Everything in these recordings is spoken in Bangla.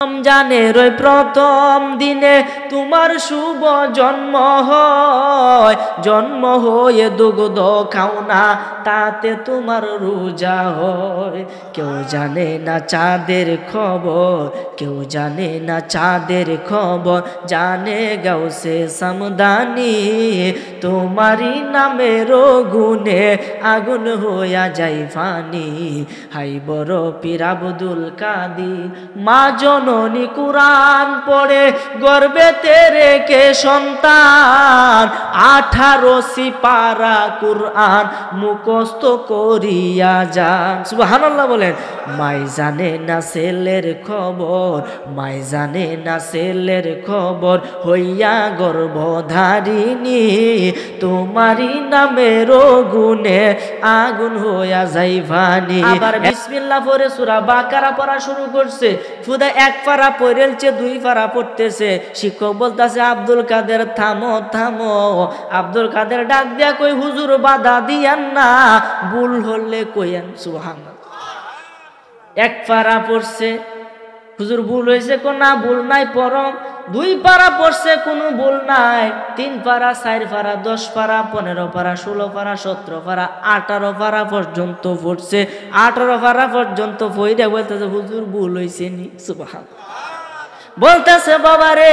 রমজানের ওই প্রথম দিনে তোমার শুভ জন্ম হয়, জন্ম হয়ে দুগ্ধ খাও না, তাতে তোমার রোজা হয়। কেউ জানে না চাঁদের খবর, কেউ জানে না চাঁদের খবর, জানে গাউসে সামদানি। তোমারই নামের গুণে আগুন হইয়া যাই ফানি। হাই বড় পীর আব্দুল কাদির মা জননী কুরআন পড়ে গর্বেতে রেখে সন্তান, 18 সিপারা কুরআন মুখস্থ করিয়া যান। সুবহানাল্লাহ বলেন। মাই জানে না ছেলের খবর, মাই জানে না ছেলের খবর, হইয়া গর্ভধারিণী। তোমারই নামের গুণে আগুন হইয়া যাই ফানি। আবার বিসমিল্লাহ পড়ে সূরা বাকারা পড়া শুরু করছে। ফুদা এক পারা পড়েলছে, 2 পারা পড়তেছে। শিক্ষক বলতেছে আব্দুল কাদের থামো থামো। আব্দুল কাদের ডাক দিয়া কই হুজুর বাধা দিয়ান না, ভুল হলে কইয়েন। সুবহানাল্লাহ। এক পারা পড়ছে, হুজুর ভুল হয়েছে, কোন না ভুল নাই পরম। 2 পারা পড়ছে, কোনো ভুল নাই। 3 পারা, 4 পারা, 10 পারা, 15 পারা, 16 পারা, 17 পারা, 18 পারা পর্যন্ত পড়ছে। 18 পারা পর্যন্ত পড়ে বলতেছে হুজুর ভুল হয়েছে নি। সুবহানাল্লাহ। বলতেছে বাবা রে,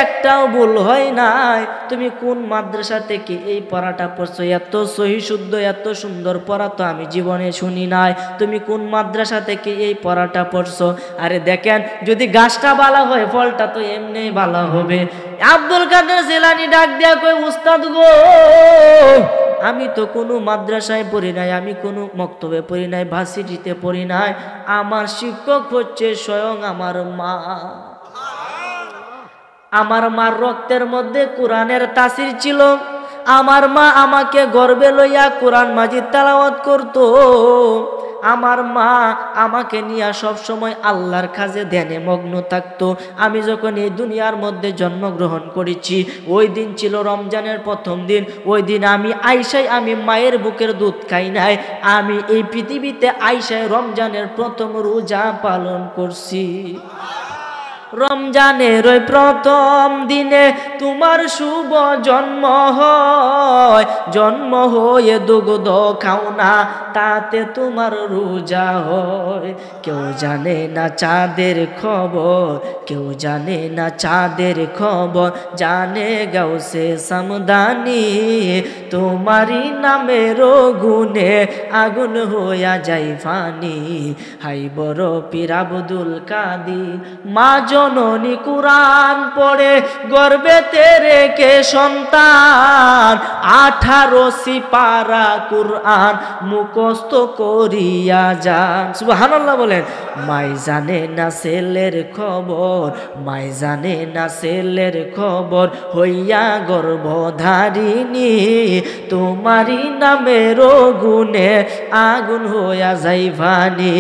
একটাও ভুল হয় নাই। তুমি কোন মাদ্রাসা থেকে এই পড়াটা পড়ছো? এত সহি শুদ্ধ এত সুন্দর পড়া তো আমি জীবনে শুনি নাই। তুমি কোন মাদ্রাসা থেকে এই পড়াটা পড়ছো? আরে দেখেন, যদি গাছটা ভালো হয় ফলটা তো এমনি ভালো হবে। আব্দুল কাদের জিলানী ডাক দিয়া কই উস্তাদ গো, আমি তো কোনো মাদ্রাসায় পড়ি নাই, আমি কোনো মক্তবে পড়ি নাই, ভার্সিটিতে পড়ি নাই। আমার শিক্ষক হচ্ছে স্বয়ং আমার মা। আমার মার রক্তের মধ্যে কোরআনের তাসির ছিল। আমার মা আমাকে গর্বে লইয়া কোরআন মাজিদ তেলাওয়াত করত। আমার মা আমাকে নিয়ে সব সময় আল্লাহর কাজে ধ্যানে মগ্ন থাকতো। আমি যখন এই দুনিয়ার মধ্যে জন্মগ্রহণ করেছি, ওই দিন ছিল রমজানের প্রথম দিন। ওই দিন আমি আইসায়, আমি মায়ের বুকের দুধ খাই নাই। আমি এই পৃথিবীতে আইসায় রমজানের প্রথম রোজা পালন করছি। রমজানের ওই প্রথম দিনে তোমার শুভ জন্ম হয়, জন্ম হয়ে দুগ্ধ খাও না, তাতে তোমার রোজা হয়। কেউ জানে না চাঁদের খবর, কেউ জানে না চাঁদের খবর, জানে গাউসে সামদানি। তোমারই নামের গুণে আগুন হইয়া যাই ফানি। হাই বড় পীর আব্দুল কাদির মা জননী কুরআন পড়ে গর্বেতে রেখে সন্তান, 18 সিপারা কুরআন মুখস্থ করিয়া যান। সুবহানাল্লাহ বলেন। মাই জানে না ছেলের খবর, মাই জানে না ছেলের খবর, হইয়া গর্ভধারিণী। তোমারই নামের গুণে আগুন হইয়া যাই ফানি।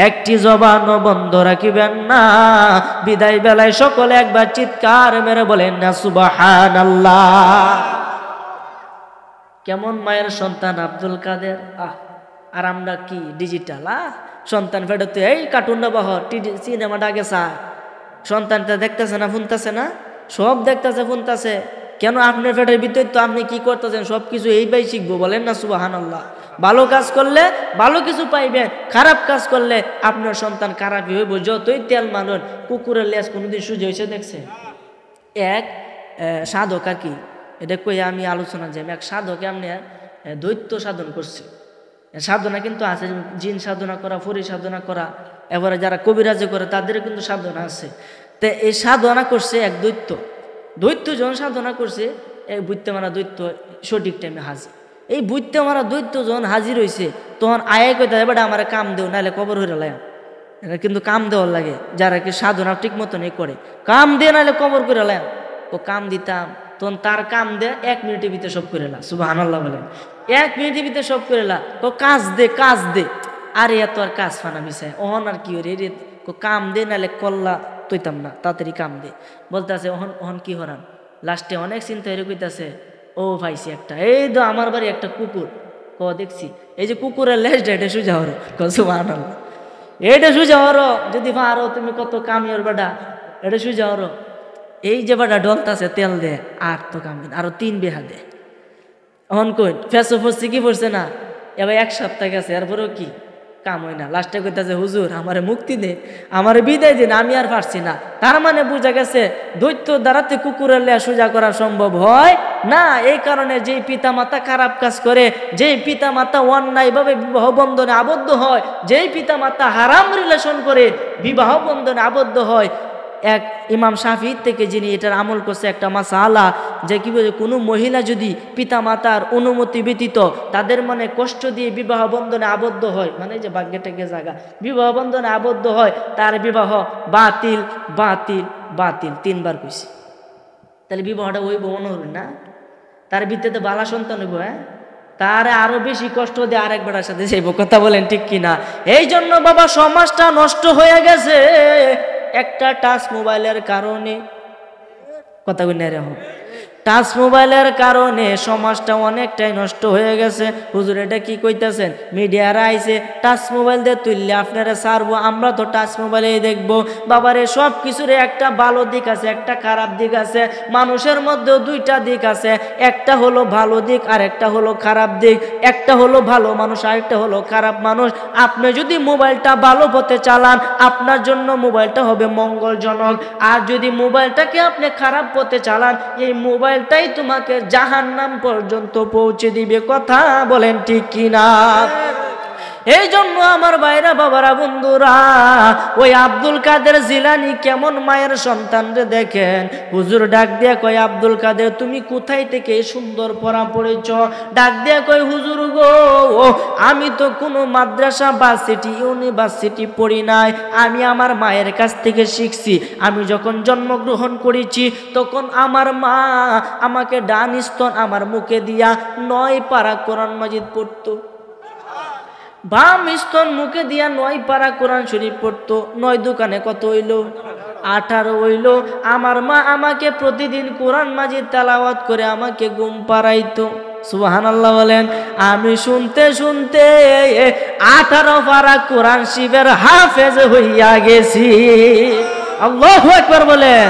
একটি জবানও বন্ধ রাখিবেন না। বিদায় বেলায় সকলে একবার চিৎকার মেরে বলেন না সুবহানাল্লাহ। কেমন মায়ের সন্তান আব্দুল কাদের। আর আমরা কি ডিজিটাল? সন্তান ফেরত এই কার্টুনটা বহর সিনেমাটা গেছা, সন্তানটা দেখতেছে না, শুনতেছে না, সব দেখতেছে শুনতেছে। কেন আপনার ফেটের ভিতরে তো আপনি কি করতেছেন সব কিছু এইভাবে শিখবো। বলেন না সুবহানাল্লাহ। ভালো কাজ করলে ভালো কিছু পাইবেন, খারাপ কাজ করলে আপনার সন্তান খারাপই হইব। যতই তেল মানুন, কুকুরের লেজ কোনোদিন সুজে হয়েছে দেখছে? এক সাধক আর কি, এটা কই আমি আলোচনা যাই। এক সাধক এমনি দৈত্য সাধন করছে। সাধনা কিন্তু আছে, জিন সাধনা করা, ফরি সাধনা করা, এবারে যারা কবিরাজে করে তাদের কিন্তু সাধনা আছে। তো এই সাধনা করছে এক দৈত্য। দৈত্য যখন সাধনা করছে, এই বুঝতে মারা দৈত্য সঠিক টাইমে হাজির। এই বুঝতে মারা দৈত্য যখন হাজির হয়েছে, তখন আয় কইতে এবার আমার কাম দেও, নাহলে কবর হয়ে লাম। এটা কিন্তু কাম দেওয়ার লাগে, যারা কি সাধনা ঠিক মতন করে কাম দিয়ে, নাহলে কবর করে লাম। ও কাম দিতাম, তখন তার কাম দে 1 মিনিটের ভিতরে সব করে লা। সুবহানাল্লাহ বলেন। 1 মিনিটের ভিতরে সব করে লা। কাজ দে কাজ দে। আরে এত আর কাজ ফানা মিশায় ওহন আর কি রে রে, কাম দে নাহলে কল্লা তৈতাম না, তাড়াতাড়ি কাম দে। বলতেছে ওহন ওহন কি হরান। লাস্টে অনেক চিন্তা হয়ে কইতাছে, ও ভাইছি একটা, এই তো আমার বাড়ি একটা কুকুর, দেখছি এই যে কুকুরের লেজ এটা সুজা হর। সুবহানাল্লাহ। এটা সুজা হরো যদি পারো তুমি কত কামিয়ার বেটা এটা সুজা হরো এই যে বেটা ডলতাছে তেল দে আর তো কামিন আরো 3 বিঘা দে অন কই ফেসো ফসি কি পড়ছে না এবার 1 সপ্তাহ গেছে এরপরেও কি কাম হয় না লাস্টে কইতাছে হুজুর আমারে মুক্তি দে আমারে বিদায় দিন আমি আর পারছি না তার মানে বুঝা গেছে দৈত্য দ্বারাতে কুকুরের লেয়া সোজা করা সম্ভব হয় না এই কারণে যেই পিতামাতা খারাপ কাজ করে যেই পিতামাতা অন্যায়ভাবে বিবাহ বন্ধনে আবদ্ধ হয় যেই পিতামাতা হারাম রিলেশন করে বিবাহ বন্ধনে আবদ্ধ হয় এক ইমাম শাফি থেকে যিনি এটার আমল করছে একটা মাসালা যে কি বলে কোনো মহিলা যদি পিতামাতার অনুমতি ব্যতীত তাদের মনে কষ্ট দিয়ে বিবাহ বন্ধনে আবদ্ধ হয় মানে যে ভাগ্যটাকে জায়গা বিবাহ বন্ধনে আবদ্ধ হয় তার বিবাহ বাতিল বাতিল বাতিল 3 বার কইছি তাহলে বিবাহটা ওই মনে হল না তার ভিত্তিতে বালা সন্তান হইব হ্যাঁ তার আরো বেশি কষ্ট দিয়ে আরেক বেটার সাথে যাইব কথা বলেন ঠিক কিনা এই জন্য বাবা সমাজটা নষ্ট হয়ে গেছে একটা টাচ মোবাইলের কারণে কথা কই না রে টাচ মোবাইলের কারণে সমাজটা অনেকটাই নষ্ট হয়ে গেছে হুজুর এটা কি কইতাছেন মিডিয়ারা আইছে টাচ মোবাইল দিয়ে তুললে আপনারা ছাড়বো আমরা তো টাচ মোবাইলেই দেখবো বাবারে সব কিছুর একটা ভালো দিক আছে একটা খারাপ দিক আছে মানুষের মধ্যেও 2টা দিক আছে একটা হলো ভালো দিক আর একটা হলো খারাপ দিক একটা হলো ভালো মানুষ আর একটা হলো খারাপ মানুষ আপনি যদি মোবাইলটা ভালো পথে চালান আপনার জন্য মোবাইলটা হবে মঙ্গলজনক আর যদি মোবাইলটাকে আপনি খারাপ পথে চালান এই মোবাইল তাই তোমাকে জাহান্নাম পর্যন্ত পৌঁছে দিবে কথা বলেন ঠিক কিনা এই জন্য আমার ভাইরা বাবারা বন্ধুরা ওই আব্দুল কাদের জিলানী কেমন মায়ের সন্তান রে দেখেন হুজুর ডাক দিয়া কয় আব্দুল কাদের তুমি কোথায় থেকে সুন্দর পড়া পড়েছ ডাক দিয়া কয় হুজুর গো আমি তো কোনো মাদ্রাসা বা সিটি ইউনিভার্সিটি পড়ি নাই আমি আমার মায়ের কাছ থেকে শিখছি আমি যখন জন্মগ্রহণ করেছি তখন আমার মা আমাকে ডান স্তন আমার মুখে দিয়া 9 পারা কোরআন মাজিদ পড়তো বাম স্তন মুখে দিয়া 9 পারা কোরআন শরীফ পড়তো 9 দোকানে কত হইল 18 হইল আমার মা আমাকে প্রতিদিন কোরআন মাজিদ তেলাওয়াত করে আমাকে ঘুম পাড়াইতো সুবহানাল্লাহ বলেন আমি শুনতে শুনতে 18 পারা কোরআন শরীফের হাফেজ হইয়া গেছি আল্লাহু আকবার বলেন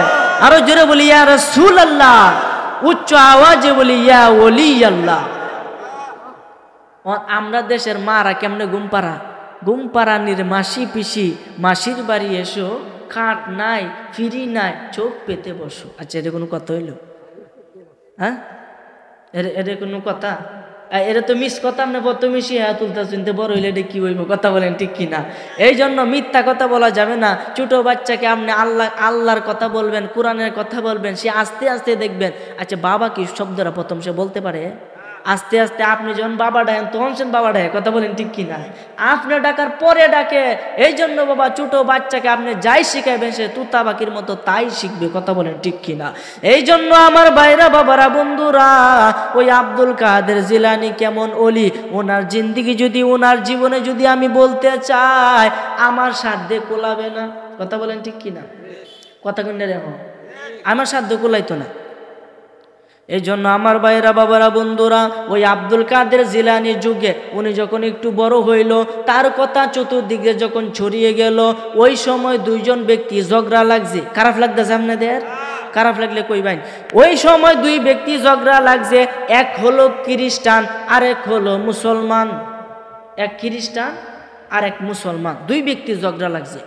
আরো জোরে বলি ইয়া রাসূলুল্লাহ উচ্চ আওয়াজে বলি ইয়া ওলি আল্লাহ আমরা দেশের মারা কেমনে ঘুম পাড়ানির মাসি পিসি মাসির বাড়ি এসো খাট নাই ফিরি নাই চোখ পেতে বসো আচ্ছা এটা কোনো কথা হইল হ্যাঁ এটা কোনো কথা এটা তো মিস কথা আপনি বদতমিশি তুলতে শুনতে বড় হইলে এটা কি হইব কথা বলেন ঠিক কিনা এই জন্য মিথ্যা কথা বলা যাবে না ছোট বাচ্চাকে আপনি আল্লাহর কথা বলবেন কোরআনের কথা বলবেন সে আস্তে আস্তে দেখবেন আচ্ছা বাবা কি শব্দটা প্রথম সে বলতে পারে আস্তে আস্তে আপনি যখন বাবা ডাকেন তখন সে বাবা ডাকে কথা বলেন ঠিক কিনা আপনি ডাকার পরে ডাকে এই জন্য বাবা ছোট বাচ্চাকে আপনি যাই শিখাইবেন সে তুতা পাখির মতো তাই শিখবে কথা বলেন ঠিক কিনা এই জন্য আমার ভাইরা বাবারা বন্ধুরা ওই আব্দুল কাদের জিলানী কেমন ওলি ওনার জিন্দিগি যদি ওনার জীবনে যদি আমি বলতে চাই আমার সাধ্যে কোলাবে না কথা বলেন ঠিক কিনা কথা কোনটা রেখো আমার সাধ্য কোলাইতো না এই জন্য আমার ভাইরা বাবারা বন্ধুরা ওই আব্দুল কাদের জিলানীর যুগে উনি যখন একটু বড় হইল তার কথা চতুর্দিকে যখন ছড়িয়ে গেল ওই সময় 2 জন ব্যক্তি ঝগড়া লাগছে খারাপ লাগতেছে আপনাদের খারাপ লাগলে কইবেন ওই সময় 2 ব্যক্তি ঝগড়া লাগছে এক হলো খ্রিস্টান আর এক হলো মুসলমান এক খ্রিস্টান আর এক মুসলমান 2 ব্যক্তি ঝগড়া লাগছে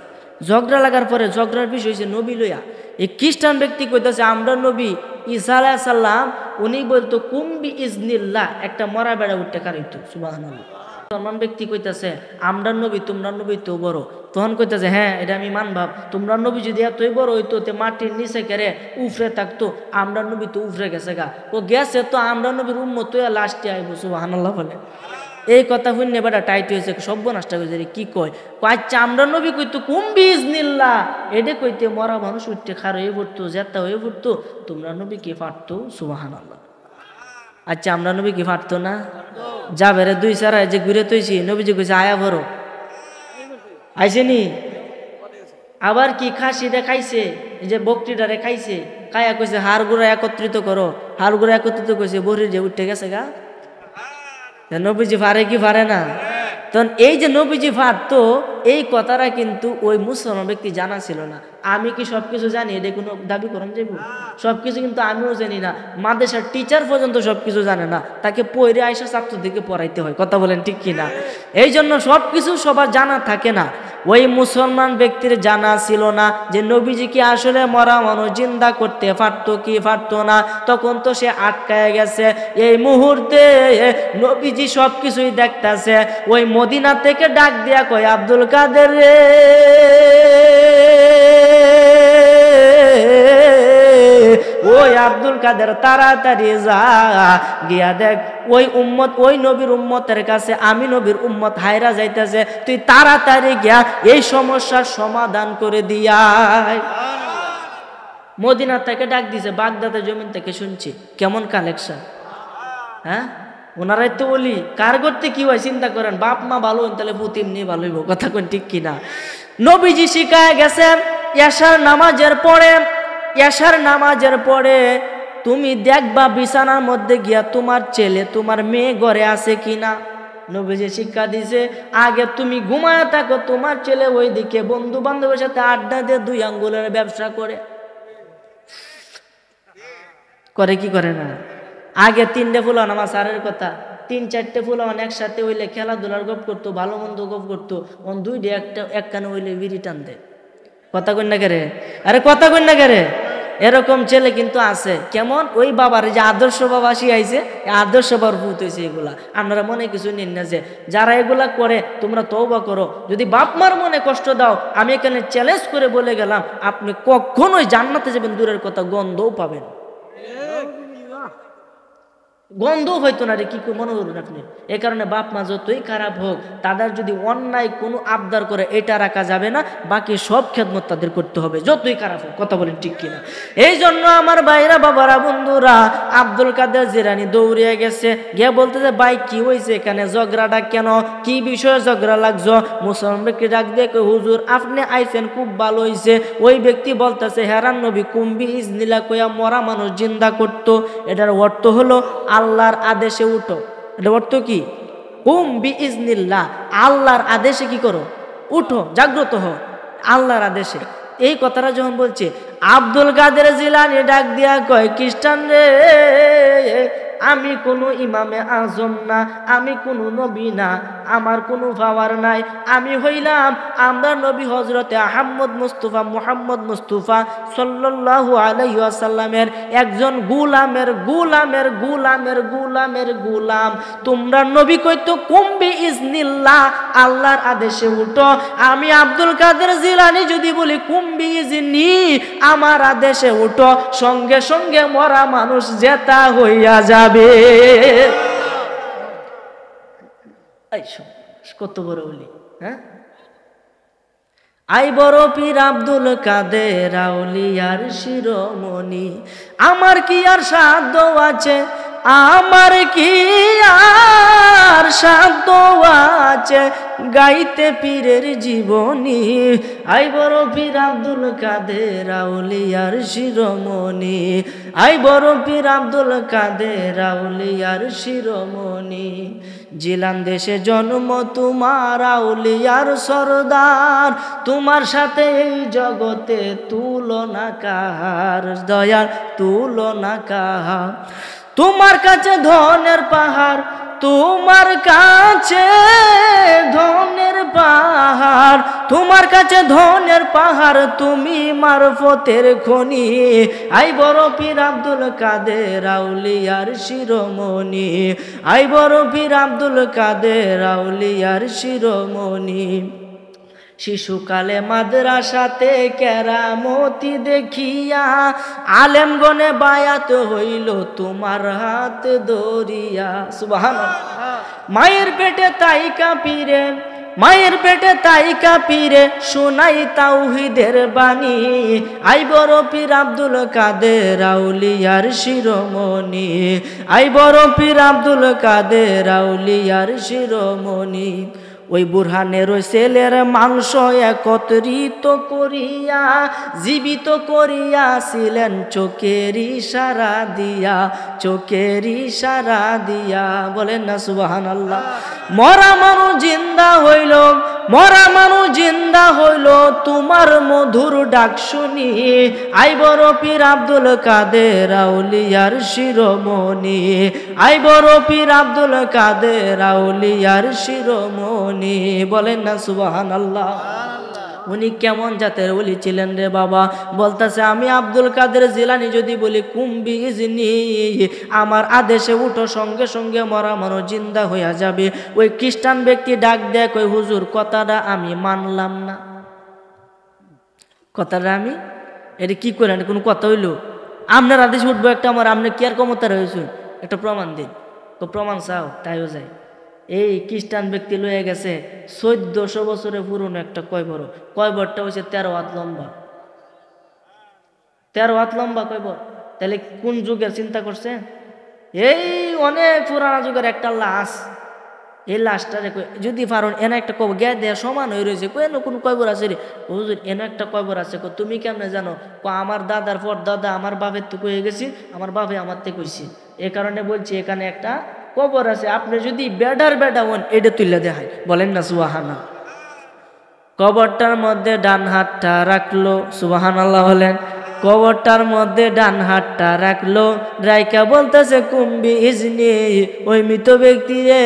ঝগড়া লাগার পরে ঝগড়ার বিষয় হয়েছে নবী লইয়া এই খ্রিস্টান ব্যক্তি কইতেছে আমরা নবী ঈসা আলাইহিস সালাম উনি বলতো কুম্বি ইজনিল্লাহ একটা মরা বেড়া উঠতে কারিত সুবহানাল্লাহ মুসলমান ব্যক্তি কইতেছে আমরা নবী তোমরা নবী তো বড় তখন কইতেছে হ্যাঁ এটা আমি মানবাম তোমরা নবী যদি এতই বড় হইতো তে মাটির নিচে কেড়ে উফরে থাকতো আমরা নবী তো উফরে গেছে গা ও গেছে তো আমরা নবীর উম্মত লাস্টে আইব সুবহানাল্লাহ বলে এই কথা শুনে বেটা টাইট হয়েছে সর্বনাশটা হয়েছে কি কয় আচ্ছা আমরা নবী কইতো কুম্বি ইজনিল্লাহ এটা কইতে মরা মানুষ উঠতে খার হয়ে পড়তো জেতা হয়ে পড়তো তোমরা নবী কি পারতো সুবহানাল্লাহ আচ্ছা আমরা নবী কি পারতো না যাবে রে 2 সারা যে ঘুরে তৈছি নবীজি কইছে আয়া ভরো আইসেনি আবার কি খাসি দেখাইছে যে বকরিটারে খাইছে খায়া কইছে হাড় গুড়া একত্রিত করো হাড় গুড়া একত্রিত কইছে বরির যে উঠে গেছে গা নবীজি পারে কি পারে না তখন এই যে নবীজি ফাটতো এই কথাটা কিন্তু ওই মুসলমান ব্যক্তি জানা ছিল না। আমি কি সব কিছু জানি এটা কোনো দাবি করেন যাইব? সব কিছু কিন্তু আমিও জানি না, মাদ্রাসার টিচার পর্যন্ত সব কিছু জানে না, তাকে পড়ে আইসা ছাত্রদেরকে পড়াইতে হয়। কথা বলেন ঠিক কিনা? এই জন্য সব কিছু সবার জানা থাকে না। ওই মুসলমান ব্যক্তির জানা ছিল না যে নবীজি কি আসলে মরা মানুষ জিন্দা করতে পারতো কি পারতো না। তখন তো সে আটকায় গেছে। এই মুহূর্তে নবীজি সব কিছুই দেখতেছে। ওই মদিনা থেকে ডাক দিয়া কয়, আব্দুল কাদের রে, ওই আব্দুল কাদের তাড়াতাড়ি যা গিয়া দেখ ওই উম্মত, ওই নবীর উম্মতের কাছে আমি নবীর উম্মত হায়রা যাইতেছে, তুই তাড়াতাড়ি গিয়া এই সমস্যার সমাধান করে দিয়াই। মদিনা থেকে ডাক দিছে, বাগদাদের জমিন থেকে শুনছি। কেমন কালেকশন, হ্যাঁ? ওনারাই তো বলি কার করতে কি হয় চিন্তা করেন। বাপ মা ভালো হইন তাহলে পুতিম নিয়ে ভালো হইব। কথা কোন ঠিক কিনা? নবীজি শিখায় গেছেন এশার নামাজের পরে, এশার নামাজের পরে তুমি দেখবা বিছানার মধ্যে গিয়া তোমার ছেলে তোমার মেয়ে ঘরে আছে কিনা। নবীজি শিক্ষা দিছে আগে তুমি ঘুমায় থাকো, তোমার ছেলে ওইদিকে বন্ধু বান্ধবের সাথে আড্ডা দিয়ে 2 আঙ্গুলের ব্যবসা করে কি করে না? আগে 3টে ফুলান, আমার স্যারের কথা, 3-4টে ফুলান একসাথে হইলে খেলাধুলার গপ করতো, ভালো মন্দ গপ করতো। 2 এক কানে হইলে বিড়ি টান দেয়। কথা কই না কেরে? আরে কথা কই না কেরে? এরকম ছেলে কিন্তু আছে। কেমন? ওই বাবার যে আদর্শ বাবা শিখাইছে, আদর্শ বাবার ভূত হয়েছে এগুলা। আপনারা মনে কিছু নিন না যে যারা এগুলা করে তোমরা তওবা করো। যদি বাপ মার মনে কষ্ট দাও, আমি এখানে চ্যালেঞ্জ করে বলে গেলাম, আপনি কখনোই জান্নাতে যাবেন দূরের কথা, গন্ধও পাবেন। গন্ধ হইতো না রে, কি মনে করুন আপনি? এই কারণে বাপ মা যতই খারাপ হোক, তাদের যদি অন্যায় কোনো আবদার করে এটা রাখা যাবে না, বাকি সব খেদমত তাদের করতে হবে, যতই খারাপ হোক। কথা বলেন ঠিক কিনা? এই জন্য আমার ভাইরা বাবারা বন্ধুরা, আব্দুল কাদের জিলানী দৌড়িয়ে গেছে, গিয়ে বলতেছে ভাই কি হয়েছে এখানে, ঝগড়াটা কেন, কি বিষয়ে ঝগড়া লাগছো? মুসলমান ব্যক্তি ডাক দিয়ে কই, হুজুর আপনি আইছেন খুব ভালো হয়েছে। ওই ব্যক্তি বলতেছে হেরান নবী কুম্বি ইজনিলা কইয়া মরা মানুষ জিন্দা করতো। এটার অর্থ হলো আল্লাহর আদেশে উঠো। এটা অর্থ কি? কুম্বি ইজনিল্লাহ, আল্লাহর আদেশে কি করো? উঠো, জাগ্রত হও আল্লাহর আদেশে। এই কথাটা যখন বলছে, আব্দুল কাদের জিলানী ডাক দিয়া কয়, খ্রিস্টান রে, আমি কোনো ইমামে আজম না, আমি কোনো নবী না, আমার কোনো পাওয়ার নাই। আমি হইলাম আমরা নবী হজরতে আহমদ মুস্তফা মুহাম্মদ মুস্তফা সাল্লাল্লাহু আলাইহি ওয়াসাল্লামের একজন গুলামের গুলামের গুলামের গুলামের গুলাম। তোমরা নবী কইতো কুম্বি ইজনিল্লাহ, আল্লাহর আদেশে উঠো। আমি আব্দুল কাদের জিলানী যদি বলি কুম্বি ইজনি, আমার আদেশে উঠো, সঙ্গে সঙ্গে মরা মানুষ জেতা হইয়া যাবে। কত বড় বলি, হ্যাঁ? আই বড় পীর আব্দুল কাদের আউলিয়ার শিরোমণি, আমার কি আর সাধ্য আছে, আমার কি আর সাধ্য আছে গাইতে পীরের জীবনী। আই বড় পীর আব্দুল কাদের আউলিয়ার শিরোমণি, আই বড় পীর আব্দুল কাদের আউলিয়ার শিরোমণি। জিলান দেশে জন্ম তোমার, আউলিয়ার সরদার, তোমার সাথে এই জগতে তুলনা কাহার, দয়ার তুলনা কাহার। তোমার কাছে ধনের পাহাড়, তোমার কাছে ধনের পাহাড়, তোমার কাছে ধনের পাহাড়, তুমি মারফতের খনি। আই বড় পীর আব্দুল কাদের আউলিয়ার শিরোমণি, আই বড় পীর আব্দুল কাদের আউলিয়ার শিরোমণি। শিশুকালে মাদ্রাসাতে কেরামতি দেখিয়া, আলেমগণে বায়াত হইল তোমার হাত ধরিয়া। সুবহানাল্লাহ। মায়ের পেটে তাই কাঁপিরে, মায়ের পেটে তাই কাঁপিরে, শোনাই তাওহীদের বাণী। আই বড় পীর আব্দুল কাদের আউলিয়ার শিরোমণি, আই বড় পীর আব্দুল কাদের আউলিয়ার শিরোমণি। ওই বুরহানের ওই ছেলের মাংস একত্রিত করিয়া জীবিত করিয়াছিলেন চোখের ইশারা দিয়া, চোখের ইশারা দিয়া। বলেন না সুবহানাল্লাহ। মরা মানুষ জিন্দা হইল, মরা মানুষ জিন্দা হইল তোমার মধুর ডাক শুনি। আইবর পীর আব্দুল কাদের আউলিয়ার শিরোমণি, আইবর পীর আব্দুল কাদের আউলিয়ার শিরোমণি। বলেন না সুবহানাল্লাহ। উনি কেমন জাতের ওলি ছিলেন রে বাবা? বলতেছে আমি আব্দুল কাদের জিলানি যদি বলি কুম্বি ইজনি, আমার আদেশে উঠো, সঙ্গে সঙ্গে মরা মানুষ জিন্দা হইয়া যাবে। ওই খ্রিস্টান ব্যক্তি ডাক দেখ, ওই হুজুর কথাটা আমি মানলাম না, কথাটা আমি এটা কি করেন, কোনো কথা হইল? আপনার আদেশ উঠবো একটা, আমার আপনি কি আর ক্ষমতা রয়েছে? একটা প্রমাণ দিন। তো প্রমাণ চাও, তাইও যায়। এই খ্রিস্টান ব্যক্তি লয়ে গেছে 1400 বছরের পুরনো একটা কয়বর, কয়বরটা হচ্ছে 13 হাত লম্বা, 13 হাত লম্বা কয়বর। তাহলে কোন যুগের চিন্তা করছে? এই অনেক পুরানা যুগের একটা লাশ। এই লাশটা যদি পারুন এনে একটা কবর গ্যা দেয়া সমান হয়ে রয়েছে, কেন কোন কয়বর আছে রে হুজুর? এনে একটা কয়বর আছে। তুমি কেমনে জানো? আমার দাদার পর দাদা আমার বাপের তো কয়ে গেছি, আমার বাপে আমার থেকে কইছি, এ কারণে বলছি এখানে একটা কবর আছে। আপনি যদি বেডার বেডা হন এটা তুলে দেখায়। বলেন না সুবহানাল্লাহ। কবরটার মধ্যে ডান হাতটা রাখলো, সুবহানাল্লাহ বলেন। কবরটার মধ্যে ডান হাতটা রাখলো, রাইকা বলতেছে কুম্বি ইজনি, ওই মৃত ব্যক্তি রে,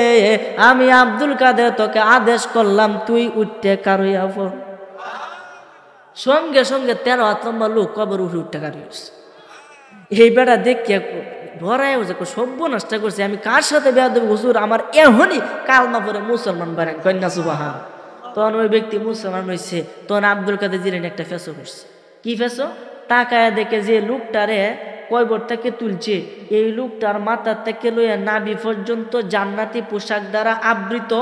আমি আব্দুল কাদের তোকে আদেশ করলাম তুই উঠতে কারুইয়া পড়। সঙ্গে সঙ্গে 13 হাত লম্বা লোক কবর উঠে উঠতে কারুইস। এই বেটা দেখিয়া ভরায় সর্বনাশটা করছে, আমি কার সাথে বিয়া দেব হুজুর? আমার এখনই কালমা পরে মুসলমান বাড়েন। কন্যা সুবহান। তখন ওই ব্যক্তি মুসলমান হয়েছে। তখন আব্দুল কাদের জিলানী একটা ফেসো করছে। কি ফেসো? তাকায় দেখে যে লোকটারে কয়বর থেকে তুলছে, এই লোকটার মাথার থেকে লইয়া নাভি পর্যন্ত জান্নাতি পোশাক দ্বারা আবৃত,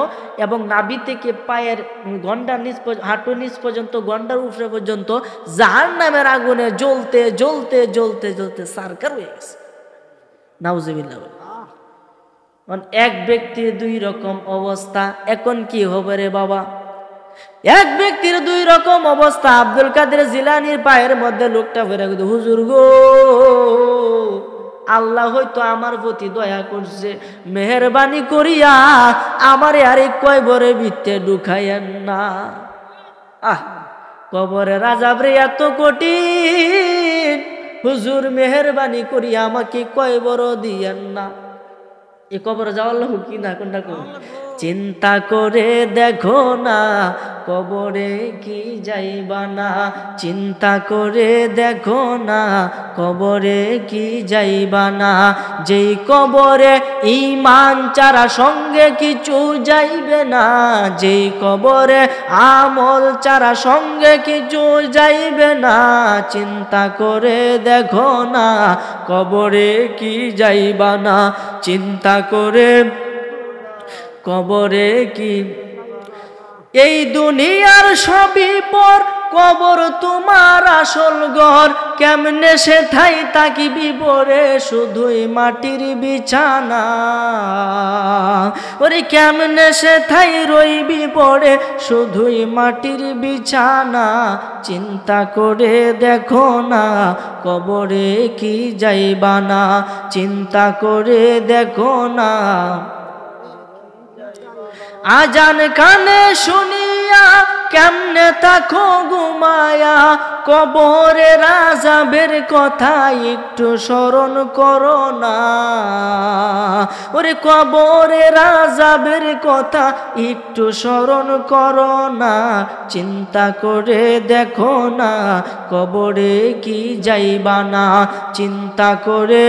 এবং নাভি থেকে পায়ের গন্ডার নিচ, হাঁটুর নিচ পর্যন্ত, গন্ডার উপরে পর্যন্ত জাহান্নামের আগুনে জ্বলতে জ্বলতে জ্বলতে জ্বলতে সারকার হয়ে গেছে। নাউজুবিল্লাহ। এক ব্যক্তির দুই রকম অবস্থা, এখন কি হবে রে বাবা? এক ব্যক্তির দুই রকম অবস্থা। আব্দুল কাদের জিলানির পায়ের মধ্যে লোকটা ভরে গেছে, হুজুর গো, আল্লাহ হয়তো আমার প্রতি দয়া করছে, মেহেরবানি করিয়া আমারে আরে কয়বরে ভিতরে ঢুকাইয়েন না। কবরের আযাব রে এত কঠিন, হুজুর মেহেরবানি করিয়া আমাকে কয়বর দিয়েন না। এ কবরে যাওয়ার লোক কি না কোনটা কোন? চিন্তা করে দেখো না কবরে কি যাইবা না, চিন্তা করে দেখো না কবরে কি যাইবা না। যেই কবরে ঈমান ছাড়া সঙ্গে কিছু যাইবে না, যেই কবরে আমল ছাড়া সঙ্গে কিছু যাইবে না। চিন্তা করে দেখো না কবরে কি যাইবা না, চিন্তা করে কবরে কি। এই দুনিয়ার সবই পর, কবর তোমার আসল ঘর। কেমনে সে ঠাই তাকিবি পরে শুধুই মাটির বিছানা, ওরে কেমনে সে ঠাই রইবি পড়ে শুধুই মাটির বিছানা। চিন্তা করে দেখো না কবরে কি যাইবা না, চিন্তা করে দেখো না। আজান কানে শুনিয়া কেমনে থাকো ঘুমায়া, কবরের আযাবের কথা একটু স্মরণ করো না। ওরে কবরের আযাবের কথা একটু স্মরণ করো না। চিন্তা করে দেখো না কবরে কি যাইবা না, চিন্তা করে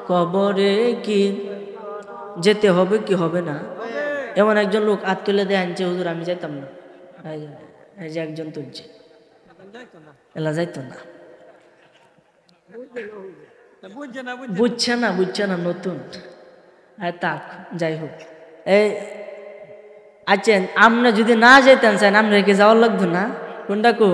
কবরে কি যেতে হবে কি হবে না। এমন একজন লোক হাত তুলে দিয়ে আনছে, হুজুর আমি যাইতাম না। এই যে একজন তুলছে, এলা যাইতো না, বুঝছে না নতুন। তাক যাই হোক, এই আচ্ছা আপনি যদি না যেতেন চান, আপনি রেখে যাওয়ার লাগতো না। কোনটা কো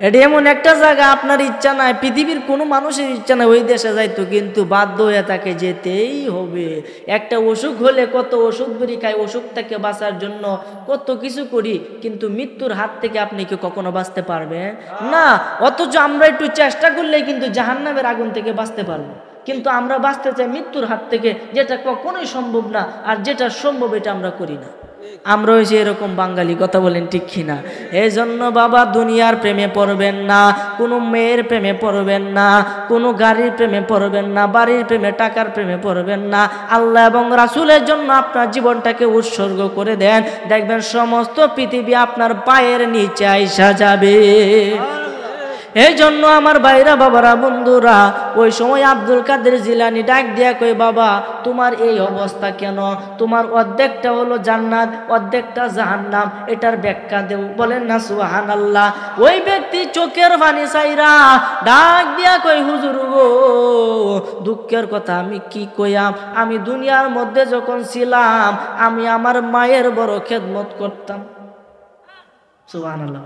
এটা এমন একটা জায়গা আপনার ইচ্ছা নাই, পৃথিবীর কোনো মানুষের ইচ্ছা নাই ওই দেশে যাইতো, কিন্তু বাধ্য হয়ে তাকে যেতেই হবে। একটা অসুখ হলে কত ওষুধ বেরি খাই, অসুখ থেকে বাঁচার জন্য কত কিছু করি, কিন্তু মৃত্যুর হাত থেকে আপনি কি কখনো বাঁচতে পারবেন না। অথচ আমরা একটু চেষ্টা করলেই কিন্তু জাহান্নামের আগুন থেকে বাঁচতে পারবো, কিন্তু আমরা বাঁচতে চাই মৃত্যুর হাত থেকে, যেটা কখনোই সম্ভব না। আর যেটা সম্ভব এটা আমরা করি না। আমরা হয়েছি এরকম বাঙালি, কথা বলেন ঠিক কিনা? এই জন্য বাবা দুনিয়ার প্রেমে পড়বেন না, কোনো মেয়ের প্রেমে পড়বেন না, কোনো গাড়ির প্রেমে পড়বেন না, বাড়ির প্রেমে টাকার প্রেমে পড়বেন না। আল্লাহ এবং রাসূলের জন্য আপনার জীবনটাকে উৎসর্গ করে দেন, দেখবেন সমস্ত পৃথিবী আপনার পায়ের নিচে আইসা যাবে। এই জন্য আমার ভাইরা, বাবারা, বন্ধুরা, ওই সময় আব্দুল কাদের জিলানী ডাক দিয়া কই, বাবা তোমার এই অবস্থা কেন? তোমার অর্ধেকটা হলো জান্নাত, অর্ধেকটা জাহান্নাম, এটার ব্যাখ্যা দেও। বলেন না সুবহানাল্লাহ। ওই ব্যক্তি চোখের পানি চাইরা ডাক দিয়া কই, হুজুর গো দুঃখের কথা আমি কি কইয়াম, আমি দুনিয়ার মধ্যে যখন ছিলাম আমি আমার মায়ের বড় খেদমত করতাম। সুবহানাল্লাহ।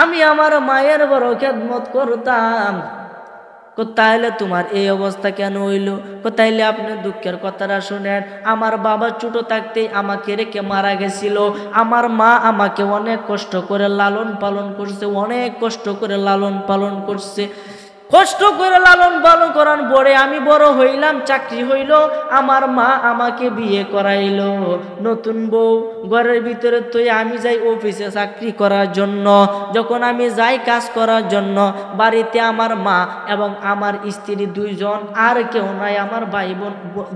আমি আমার মায়ের বড় খেদমত করতাম। তাইলে তোমার এই অবস্থা কেন হইল? তাইলে আপনি দুঃখের কথাটা শুনেন, আমার বাবা ছোট থাকতেই আমাকে রেখে মারা গেছিল। আমার মা আমাকে অনেক কষ্ট করে লালন পালন করছে, অনেক কষ্ট করে লালন পালন করছে। কষ্ট করে লালন পালন করার পরে আমি বড় হইলাম, চাকরি হইল, আমার মা আমাকে বিয়ে করাইলো। নতুন বউ ঘরের ভিতরে তো আমি যাই অফিসে চাকরি করার জন্য। যখন আমি যাই কাজ করার জন্য, বাড়িতে আমার মা এবং আমার স্ত্রী দুইজন, আর কেউ নাই, আমার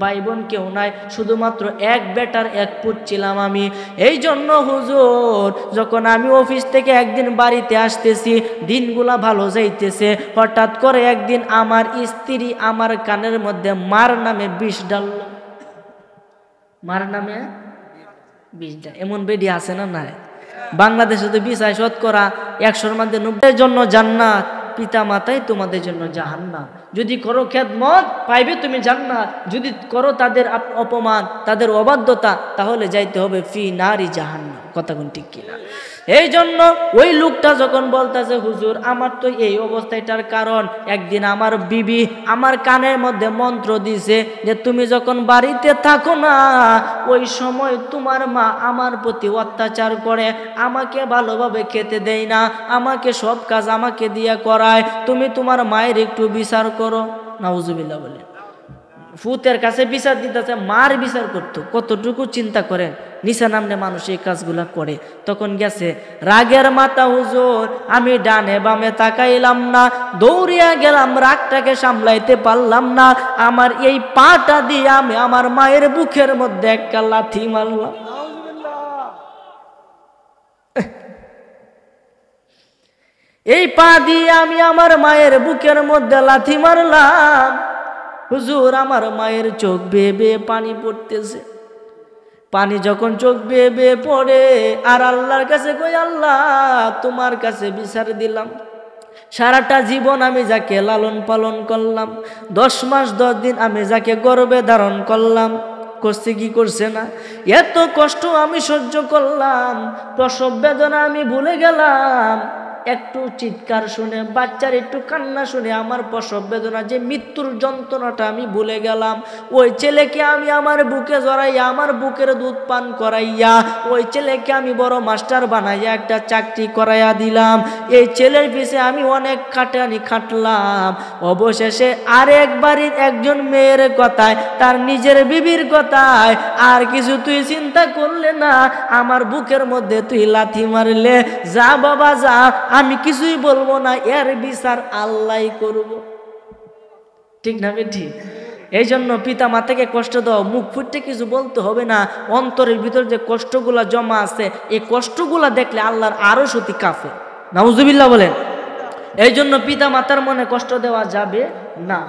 ভাই বোন কেউ নাই, শুধুমাত্র এক বেটার এক পুত ছিলাম আমি। এই জন্য হুজুর যখন আমি অফিস থেকে একদিন বাড়িতে আসতেছি, দিনগুলা ভালো যাইতেছে, হঠাৎ করে একদিন আমার স্ত্রী আমার কানের মধ্যে মার নামে বিষ ডালল। মার নামে বিষ ডাল, এমন বেডি আছে না? নাই। বাংলাদেশে তো বিষয় শতকরা 100-র মধ্যে 90 জন্য জান্নাত, পিতা মাতাই তোমাদের জন্য জাহান্নাম। যদি করো খেদমত পাইবে তুমি জান্নাত, যদি করো তাদের অপমান, তাদের অবাধ্যতা, তাহলে যাইতে হবে ফি নারি জাহান্নাম। কথা কোন ঠিক কিনা? এই জন্য ওই লোকটা যখন বলতেছে, হুজুর আমার তো এই অবস্থাটার কারণ, একদিন আমার বিবি আমার কানের মধ্যে মন্ত্র দিছে যে তুমি যখন বাড়িতে থাকো না, ওই সময় তোমার মা আমার প্রতি অত্যাচার করে, আমাকে ভালোভাবে খেতে দেয় না, আমাকে সব কাজ আমাকে দিয়ে করায়, তুমি তোমার মায়ের একটু বিচার করো। নাউজুবিল্লাহ বলে ফুতের কাছে বিচার দিতেছে, মার বিচার করতো। কতটুকু চিন্তা করেন নিচা নামনে মানুষ এই কাজগুলা করে। তখন গেছে রাগের মাথা, হুজুর আমি ডানে বামে তাকাইলাম না, দৌড়িয়া গেলাম, রাগটাকে সামলাইতে পারলাম না, আমার এই পাটা দিয়ে আমি আমার মায়ের বুকের মধ্যে একটা লাথি মারলাম। এই পা দিয়ে আমি আমার মায়ের বুকের মধ্যে লাথি মারলাম। হুজুর আমার মায়ের চোখ বেয়ে বেয়ে পানি পড়তেছে। পানি যখন চোখ বেয়ে বেয়ে পড়ে, আর আল্লাহর কাছে কই, আল্লাহ তোমার কাছে বিচার দিলাম, সারাটা জীবন আমি যাকে লালন পালন করলাম, 10 মাস 10 দিন আমি যাকে গর্ভে ধারণ করলাম, করছে কি করছে না, এত কষ্ট আমি সহ্য করলাম, প্রসব বেদনা আমি ভুলে গেলাম, একটু চিৎকার শুনে, বাচ্চার একটু কান্না শুনে আমার প্রসব বেদনা, যে মৃত্যুর যন্ত্রণাটা আমি ভুলে গেলাম। ওই ছেলেকে আমি আমার বুকে জড়াইয়া, আমার বুকের দুধ পান করাইয়া, ওই ছেলেকে আমি বড় মাস্টার বানাইয়া একটা চাকরি করাইয়া দিলাম। এই ছেলের পিছে আমি অনেক খাটানি খাটলাম। অবশেষে আরেক বাড়ির একজন মেয়ের কথায়, তার নিজের বিবির কথায় আর কিছু তুই চিন্তা করলে না, আমার বুকের মধ্যে তুই লাথি মারলে, যা বাবা যা, আমি কিছুই বলবো না, এর বিচার আল্লাহ করব। ঠিক না ঠিক? এই জন্য পিতা মাতাকে কষ্ট দাও, মুখ ফুটে কিছু বলতে হবে না, অন্তরের ভিতর যে কষ্টগুলা জমা আছে, এই কষ্টগুলা দেখলে আল্লাহর আরো সতী কাঁপে। নাউজুবিল্লাহ বলেন। এই জন্য পিতা মাতার মনে কষ্ট দেওয়া যাবে না।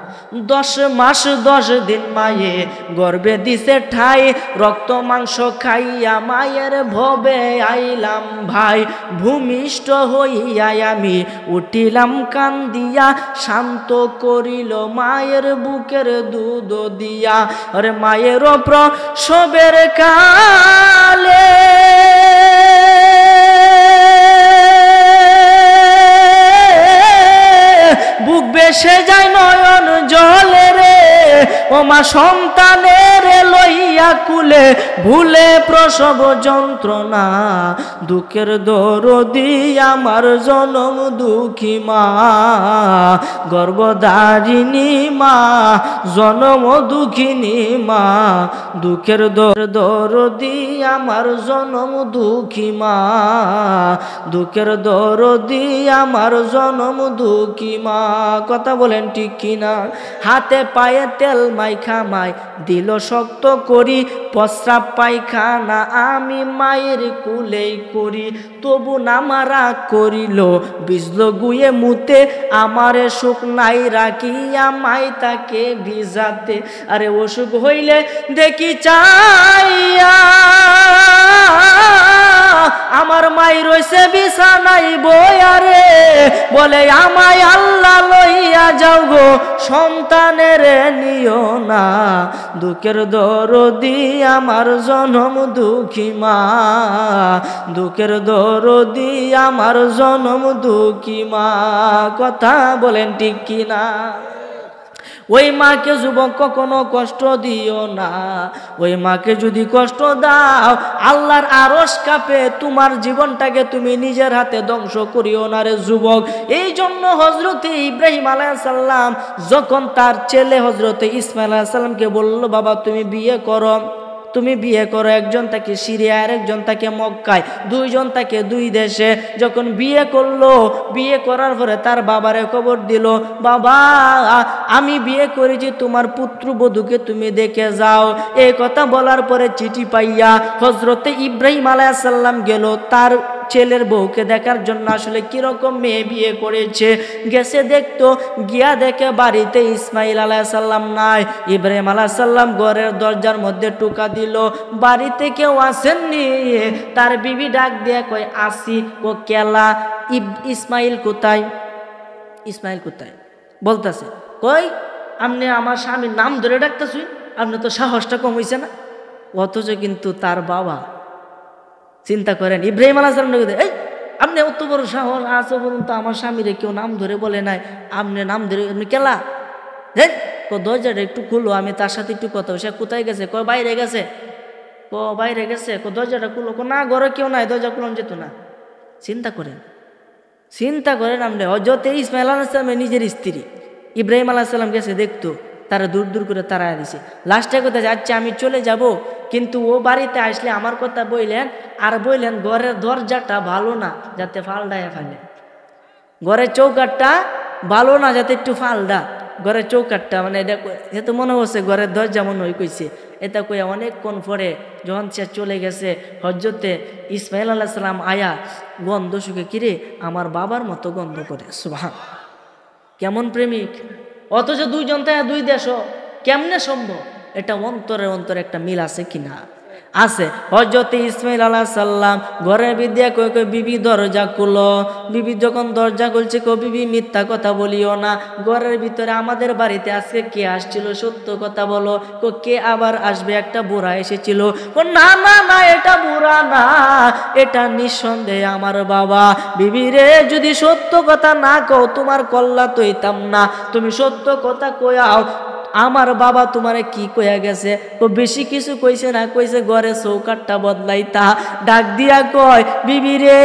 10 মাস 10 দিন মায়ে গর্ভে দিছে ঠাই, রক্ত মাংস খাইয়া মায়ের ভবে আইলাম ভাই, ভূমিষ্ঠ হইয়া আমি উঠিলাম কান্দিয়া, শান্ত করিল মায়ের বুকের দুধ দিয়া। আরে মায়ের প্রসবের কালে ভেসে যায় নয়ন জলে রে, ও মা সন্তানের লইয়া কুলে ভুলে প্রসব যন্ত্রণা, দুঃখের দরদি আমার জনম দুঃখী মা, গর্ভধারিণী মা জনম দুঃখিনী মা, দুঃখের দরদি আমার জনম দুঃখী মা, দুঃখের দরদি আমার জনম দুঃখী মা। কথা বলেন ঠিক কিনা? হাতে পায়ে তেল মাইখা মাই দিল শক্ত করি, প্রস্রাব পায়খানা আমি মায়ের কুলেই করি, তবু নামারা করিল বিজল গুয়ে মুতে, আমারে সুখ নাই রাখিয়া মাই তাকে ভিজাতে। আরে অসুখ হইলে দেখি চাইয়া আমার মাই রইছে বিছানাই বয়ারে, বলে আমায় আল্লাহ লইয়া যাও গো সন্তানের নিও না, দুঃখের দরদি আমার জনম দুঃখী মা, দুঃখের দরদি আমার জনম দুঃখী মা। কথা বলেন ঠিক কিনা? ওই মাকে যুবক কখনো কষ্ট দিও না, ওই মাকে যদি কষ্ট দাও আল্লাহর আরশ কাঁপে, তোমার জীবনটাকে তুমি নিজের হাতে ধ্বংস করিও না রে যুবক। এই জন্য হযরতে ইব্রাহিম আলাইহিস সালাম যখন তার ছেলে হযরতে ইসমাঈল আলাইহিস সালামকে বলল, বাবা তুমি বিয়ে করো, তুমি বিয়ে করো, একজন থাকে সিরিয়ায় আর একজন থাকে মক্কায়, দুইজন থাকে দুই দেশে। যখন বিয়ে করলো, বিয়ে করার পরে তার বাবারে খবর দিল, বাবা আমি বিয়ে করেছি, তোমার পুত্রবধূকে তুমি দেখে যাও। এই কথা বলার পরে চিঠি পাইয়া হযরতে ইব্রাহিম আলাইহিস সালাম গেল তার ছেলের বউকে দেখার জন্য, আসলে কিরকম মেয়ে বিয়ে করেছে। গেছে দেখতো, গিয়া দেখে বাড়িতে ইসমাঈল আলাইহিস সালাম নাই। ইব্রাহিম আলাইহিস সালাম ঘরের দরজার মধ্যে টোকা দিল, বাড়িতে কেউ আসেননি। তার বিবি ডাক দিয়ে কয় আসি। ও কেলা, ইসমাঈল কোথায়? ইসমাঈল কোথায় বলতেছে, কই আপনি আমার স্বামীর নাম ধরে ডাকতেছুই, আপনি তো সাহসটা কম হয়েছে না? অথচ কিন্তু তার বাবা, চিন্তা করেন, ইব্রাহিম আলাইহিস সালাম এই আপনি অত বড় সাহস আছে বলুন তো, আমার স্বামীরে কেউ নাম ধরে বলে নাই, আপনি নাম ধরে আপনি কেলা দেন, দরজাটা একটু খুলো, আমি তার সাথে একটু কথা। সে কোথায় গেছে? কয় বাইরে গেছে। বাইরে গেছে, দরজাটা খুলো। না ঘরে কেউ নাই, দরজা খুলন যেত না। চিন্তা করেন, চিন্তা করেন আপনি। হযরত ইসমাঈল আলাইহিস সালামের নিজের স্ত্রী, ইব্রাহিম আলাইহিস সালাম গেছে দেখতো, তারা দূর দূর করে তাড়ায় দিছে। লাস্টে কোথায় যাচ্ছে, আমি চলে যাব, কিন্তু ও বাড়িতে আসলে আমার কথা বললেন, আর বললেন ঘরের দরজাটা ভালো না, যাতে ফালডায় ফেলে, ঘরের চৌকাটটা ভালো না, যাতে একটু ফালডা ঘরের চৌকাটটা, মানে এটা তো মনে হচ্ছে ঘরের দরজা মনে হয় কইছে। এটা কইয়া অনেকক্ষণ পরে যখন সে চলে গেছে, হযরতে ইসমাঈল আলাইহিস সালাম আয়া গন্ধ শুকে, কিরে আমার বাবার মতো গন্ধ করে। সুবহান, কেমন প্রেমিক! অথচ দুইজন তাই দুই দেশ, কেমনে সম্ভব? এটা অন্তরে অন্তরে একটা মিল আছে কিনা? আছে। হযরত ইসমাঈল আলাইহিস সালাম ঘরের বিদ্যা কই কই বিবি দরজা খুলো। বিবি যখন দরজা খুলছে, কই বিবি মিথ্যা কথা বলিও না, ঘরের ভিতরে আমাদের বাড়িতে আজকে কে আসছিল সত্য কথা বলো। কে আবার আসবে? একটা বুড়া এসেছিল। না না না, এটা বুড়া না, এটা নিঃসন্দেহে আমার বাবা। বিবি রে, যদি সত্য কথা না কও তোমার কল্লা তো হইতাম না, তুমি সত্য কথা কয়াও। আমার বাবা তোমারে কি কইয়া গেছে? তো বেশি কিছু কইছে না, কইছে ঘরে চৌকাটটা বদলাইতা। ডাক দিয়া কয়, বিবি রে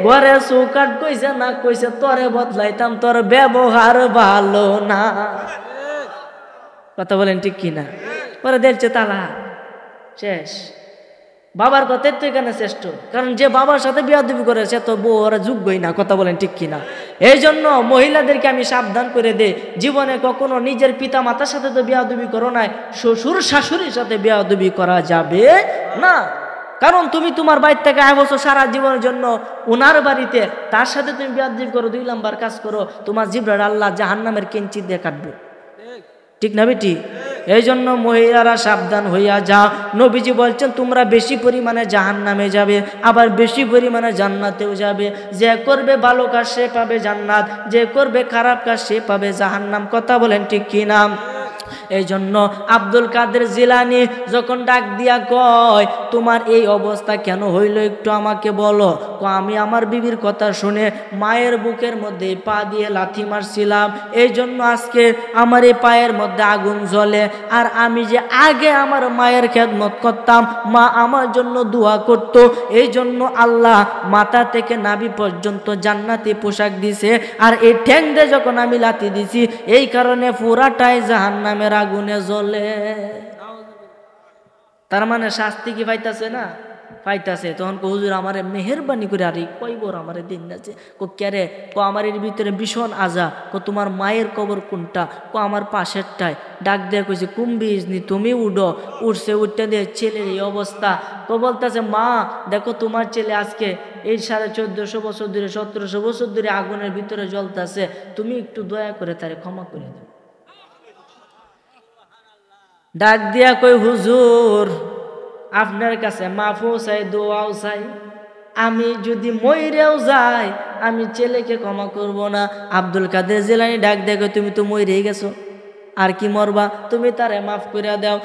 ঘরে চৌকাট কইছে না, কইছে তরে বদলাইতাম, তোর ব্যবহার ভালো না। কথা বলেন ঠিক কিনা? পরে দেখছে তালা শেষ। বাবার কথাই তো এখানে শ্রেষ্ঠ, কারণ যে বাবার সাথে বিয়াদবি করে সে তো বউ ওরা যোগ্যই না। কথা বলেন ঠিক কিনা? এই জন্য মহিলাদেরকে আমি সাবধান করে দেই, জীবনে কখনো নিজের পিতা মাতার সাথে তো বিয়াদবি করো না, শ্বশুর শাশুড়ির সাথে বিয়াদবি করা যাবে না। কারণ তুমি তোমার বাড়ি থেকে আয় বছর সারা জীবনের জন্য ওনার বাড়িতে, তার সাথে তুমি বিয়াদবি করো, 2 নাম্বার কাজ করো, তোমার জিবরার আল্লাহ জাহান্নামের কেঞ্চি দিয়ে কাটবে। ঠিক না বেটি? এই জন্য মহিলারা সাবধান হইয়া যাও। নবীজি বলছেন তোমরা বেশি পরিমাণে জাহান্নামে যাবে, আবার বেশি পরিমাণে জান্নাতেও যাবে। যে করবে ভালো কাজ সে পাবে জান্নাত, যে করবে খারাপ কাজ সে পাবে জাহান্নাম। কথা বলেন ঠিক কি না? এই জন্য আব্দুল কাদের জিলানী যখন ডাক দিয়া কয় তোমার এই অবস্থা কেন হইল একটু আমাকে বলো, আমি আমার বিবির কথা শুনে মায়ের বুকের মধ্যে পা দিয়ে লাথি মারছিলাম, এই জন্য আজকে আমার এই পায়ের মধ্যে আগুন জ্বলে। আর আমি যে আগে আমার মায়ের খেদমত করতাম, মা আমার জন্য দোয়া করত, এই জন্য আল্লাহ মাথা থেকে নাভি পর্যন্ত জান্নাতি পোশাক দিছে। আর এই ঠ্যাং দিয়ে যখন আমি লাথি দিছি, এই কারণে পুরাটাই জাহান্নামের আগুনে জ্বলে। তার মানে শাস্তি কি পাইতাছে না? পাইতাছে। তখন হুজুর আমারে মেহেরবানি করে আর কইবর আমারে দিন আছে ক্যারে আমার এর ভিতরে ভীষণ আজা, তোমার মায়ের কবর কোনটা? আমার পাশেরটায়। ডাক দিয়ে কইছে কুম্ভি ইজনি তুমি উঠো। উঠছে, উঠতে দিয়ে ছেলের এই অবস্থা। বলতেছে মা দেখো তোমার ছেলে আজকে এই 1450 বছর ধরে 1700 বছর ধরে আগুনের ভিতরে জ্বলতেছে, তুমি একটু দয়া করে তারে ক্ষমা করে দাও। ডাক দিয়া কই হুজুর আপনার কাছে মাফও চাই, দোয়াও চাই, আমি যদি মইরেও যাই আমি ছেলেকে ক্ষমা করব না। আব্দুল কাদের জিলানী ডাক দেখো তুমি তো মইরেই গেছো, আর কি মরবা, তুমি তারে মাফ করে দাও।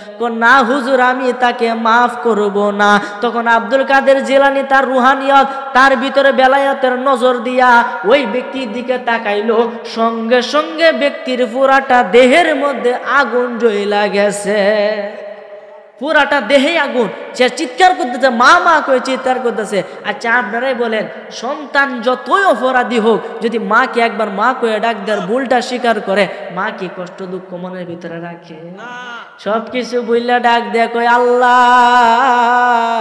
না হুজুর আমি তাকে মাফ করব না। তখন আব্দুল কাদের জিলানী তার রুহানিয়ত, তার ভিতরে বেলায়েতের নজর দিয়া ওই ব্যক্তির দিকে তাকাইলো, সঙ্গে সঙ্গে ব্যক্তির পুরাটা দেহের মধ্যে আগুন জ্বলা গেছে। পুরাটা দেহে আগুন। সে চিৎকার করতেছে, মা মা করে চিৎকার করতেছে। আচ্ছা আপনারাই বলেন, সন্তান যতই অপরাধী হোক, যদি মাকে একবার মা করে ডাক দেওয়ার ভুলটা স্বীকার করে, মা কি কষ্ট দুঃখ মনের ভিতরে রাখে? সবকিছু বললে ডাক দেয়া কয় আল্লাহ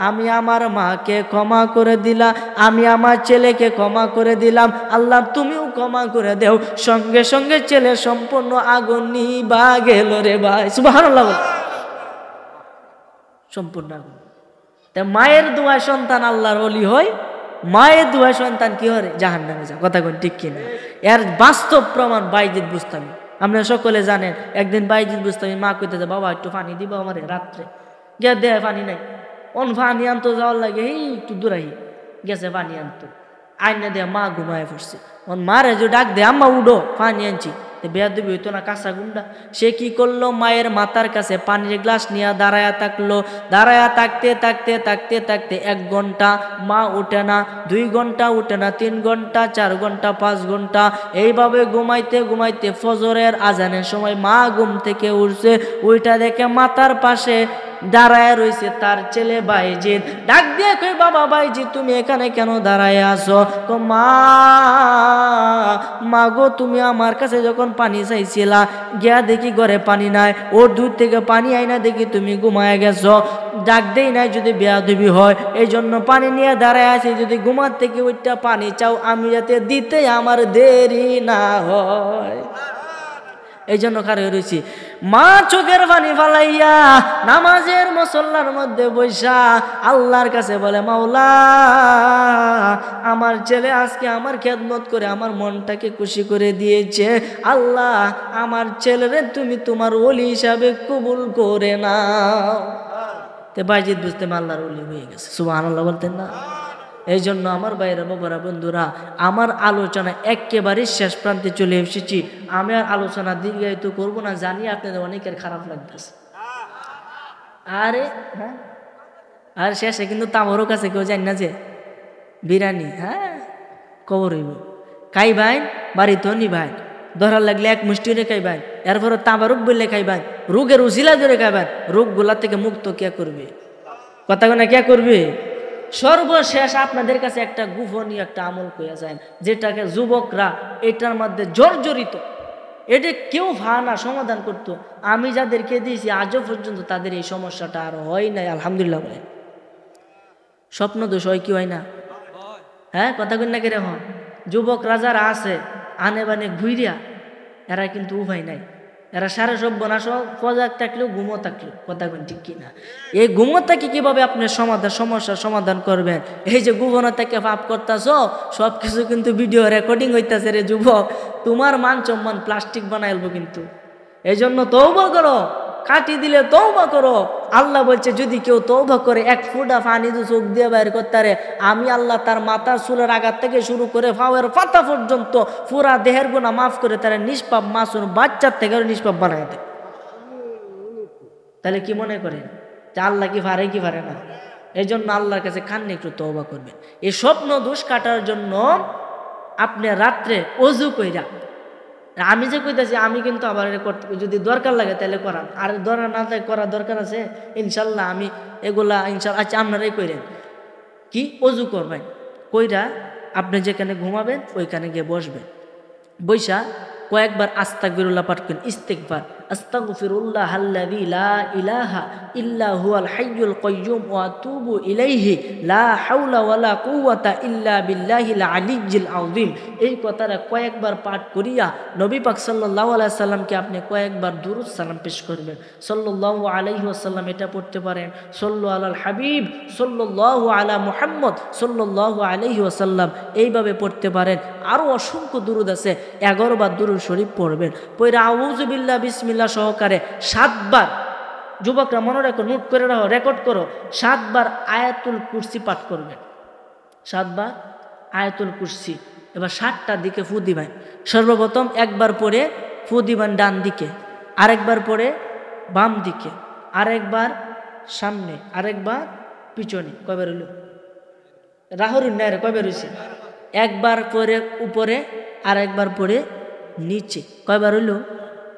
আমি আমার মাকে ক্ষমা করে দিলাম, আমি আমার ছেলেকে ক্ষমা করে দিলাম, আল্লাহ তুমিও ক্ষমা করে দেও। সঙ্গে সঙ্গে ছেলে সম্পূর্ণ আগুন নিভা গেল রে ভাই, সুবহানাল্লাহ। সম্পূর্ণ আগুন। তা মায়ের দোয়ায় সন্তান আল্লাহর ওলি হয়, মায়ের দোয়ায় সন্তান কি হয়? জাহান্নামে যায়। কথা কোন ঠিক কিনা? এর বাস্তব প্রমাণ বাইজিদ বুস্তামি। আপনারা সকলে জানেন, একদিন বাইজিদ বুস্তামি মা কইতেছে বাবা একটু পানি দিবা আমারে রাত্রে। গে দে পানি নাই, অন পানি আনতো যাওয়ার লাগে, এই একটু দূরাই গেছে পানি আনতো, আইনা দেয়া মা ঘুমায় পড়ছে। মারে যে ডাক দে আম্মা উডো পানি আনছি, বেয়াদবি হইতো না কাঁচা গুন্ডা। সে কি করলো, মায়ের মাথার কাছে পানির গ্লাস নিয়ে দাঁড়ায়া থাকলো। দাঁড়ায়া থাকতে থাকতে থাকতে থাকতে 1 ঘন্টা মা উঠে না, 2 ঘন্টা উঠে না, 3 ঘন্টা, 4 ঘন্টা, 5 ঘন্টা, এইভাবে ঘুমাইতে ঘুমাইতে ফজরের আজানের সময় মা ঘুম থেকে উঠছে। ওইটা দেখে মাথার পাশে দাঁড়ায় রয়েছে তার ছেলে বাইজিদ। ডাক দিয়ে কই বাবা বাইজিদ তুমি এখানে কেন দাঁড়ায় আছো? মা গো তুমি আমার কাছে যখন পানি চাইছিলা, গিয়া দেখি ঘরে পানি নাই, ওর দূর থেকে পানি আইনা দেখি তুমি ঘুমায় গেছো। ডাক দেই নাই যদি বেয়াদবি হয়, এই জন্য পানি নিয়ে দাঁড়ায় আছি, যদি ঘুমার থেকে ওইটা পানি চাও আমি যাতে দিতে আমার দেরি না হয়, এই জন্য কারে রয়েছি। মা চোখের পানি ফালাইয়া নামাজের মুসল্লার মধ্যে বৈশা আল্লাহর কাছে বলে মাওলা আমার ছেলে আজকে আমার খেদমত করে আমার মনটাকে খুশি করে দিয়েছে, আল্লাহ আমার ছেলেরে তুমি তোমার ওলি হিসাবে কবুল করে নাও। তে বাইজিদ বুঝতে আল্লাহর ওলি হয়ে গেছে, সুবহানাল্লাহ বলতেন না? এই জন্য আমার ভাইরা বাবারা বন্ধুরা, আমার আলোচনা একেবারে শেষ প্রান্তে চলে এসেছি। আমি আর আলোচনা দীর্ঘায়িত করবো না, জানি আপনাদের অনেকের খারাপ লাগতেছে। আরে হ্যাঁ, আর শেষে কিন্তু তামরও কাছে কেউ জানি না যে বিরিয়ানি হ্যাঁ কবর হইব খাই ভাই, বাড়িতেও নি ভাই, ধরার লাগলে 1 মুষ্টি রে খাই ভাই, এরপরে তাবারুক বললে খাই ভাই, রোগের উজিলা ধরে খাই ভাই, রোগগুলা থেকে মুক্ত কে করবে? কথা না কে করবে? সর্বশেষ আপনাদের কাছে একটা গোপনীয় একটা আমল কইয়া যায়, যেটাকে যুবকরা এটার মধ্যে জর্জরিত, এটা কেউ ভানা সমাধান করতো। আমি যাদেরকে দিয়েছি আজও পর্যন্ত তাদের এই সমস্যাটা আর হয় নাই, আলহামদুলিল্লাহ বলে। স্বপ্ন দোষ হয় কি হয় না? হ্যাঁ কথা কই না কেরে হন? যুবকরা যারা আছে আনে বানে ঘুরিয়া, এরা কিন্তু উপায় নাই, এরা সারা সব বনাস পজাক থাকলেও ঘুমো থাকলেও, কথা কোন ঠিক কিনা? এই ঘুমোটাকে কিভাবে আপনি সমস্যার সমাধান করবেন? এই যে ঘুমোটাকে পাপ করতেছ, সব কিছু কিন্তু ভিডিও রেকর্ডিং হইতেছে রে যুবক, তোমার মান সম্মান প্লাস্টিক বানাইলবো কিন্তু। এই জন্য তওবা করো, কাটি দিলে তওবা করো। আল্লাহ বলছে যদি কেউ তওবা করে 1 ফোঁটা পানি তো চোখ দিয়ে বাইর করতে রে, আমি আল্লাহ তার মাথার চুলের আঘাত থেকে শুরু করে পায়ের পাতা পর্যন্ত পুরা দেহের গুনাহ মাফ করে তারা নিষ্পাপ মাসুম বাচ্চার থেকে নিষ্পাপ বানাই দেয়। তাহলে কি মনে করেন যে আল্লাহ কি পারে না? এই জন্য আল্লাহর কাছে কান্না একটু তওবা করবেন। এই স্বপ্ন দোষ কাটার জন্য আপনি রাত্রে অজু কইরা, আমি যে কইতাছি আমি কিন্তু আবার করতে, যদি দরকার লাগে তাহলে করান, আর দরকার না থাকে করার দরকার আছে ইনশাল্লাহ আমি এগুলা ইনশাল্লাহ। আচ্ছা আপনারাই কইরেন কি, অজু করবেন, কইরা আপনি যেখানে ঘুমাবেন ওইখানে গিয়ে বসবেন, বৈশা কয়েকবার আস্তাগফিরুল্লাহ পাঠ করেন, ইস্তিগফার, আস্তাগফিরুল্লাহ আল্লাযী লা ইলাহা ইল্লা হুয়াল হাইয়ুল কাইয়্যুম ওয়া আতুবু ইলাইহি লা হাওলা ওয়ালা কুওয়াতা ইল্লা বিল্লাহিল আলিয়্যিল আযীম। এই কথাটা কয়েকবার পাঠ করিয়া নবী পাক সাল্লাল্লাহু আলাইহি সাল্লামকে আপনি কয়েকবার দুরূদ সালাম পেশ করবেন। সাল্লাল্লাহু আলাইহি ওয়াসাল্লাম এটা পড়তে পারেন, সাল্লু আলাল হাবিব সাল্লাল্লাহু আলা মুহাম্মদ সাল্লাল্লাহু আলাইহি ওয়াসাল্লাম, এইভাবে পড়তে পারেন। আরও অসংখ্য দুরূদ আছে, 11 বার দুরূদ শরীফ পড়বেন। পড়ে আউযু বিল্লাহ বিসমিল্লাহ সহকারে 7 বার, যুবকরা মনে রাখো, নোট করে রাখো, রেকর্ড করো, 7 বার আয়াতুল কুরসি পাঠ করবেন, 7 বার আয়াতুল কুরসি। এবার 7টা দিকে ফু দিবেন। সর্বপ্রথম একবার পরে ফু দিবেন ডান দিকে, আরেকবার পরে বাম দিকে, আরেকবার সামনে, আরেকবার পিছনে। কয়বার হইল? রাহুর নাই রে, কয়বার হইছে? একবার পরে উপরে, আরেকবার পরে নিচে। কয়বার হইল?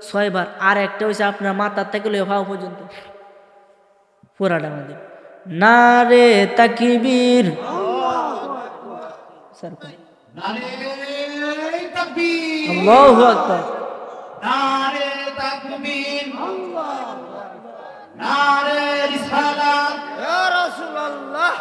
6 বার। আর একটা হয়েছে আপনার মাথার থেকে লয়ে পাও পর্যন্ত পুরাটা আমাদের। নারে তাকবীর, আল্লাহু আকবার, নারে তাকবীর, নারে রিসালাত, ইয়া রাসূলুল্লাহ।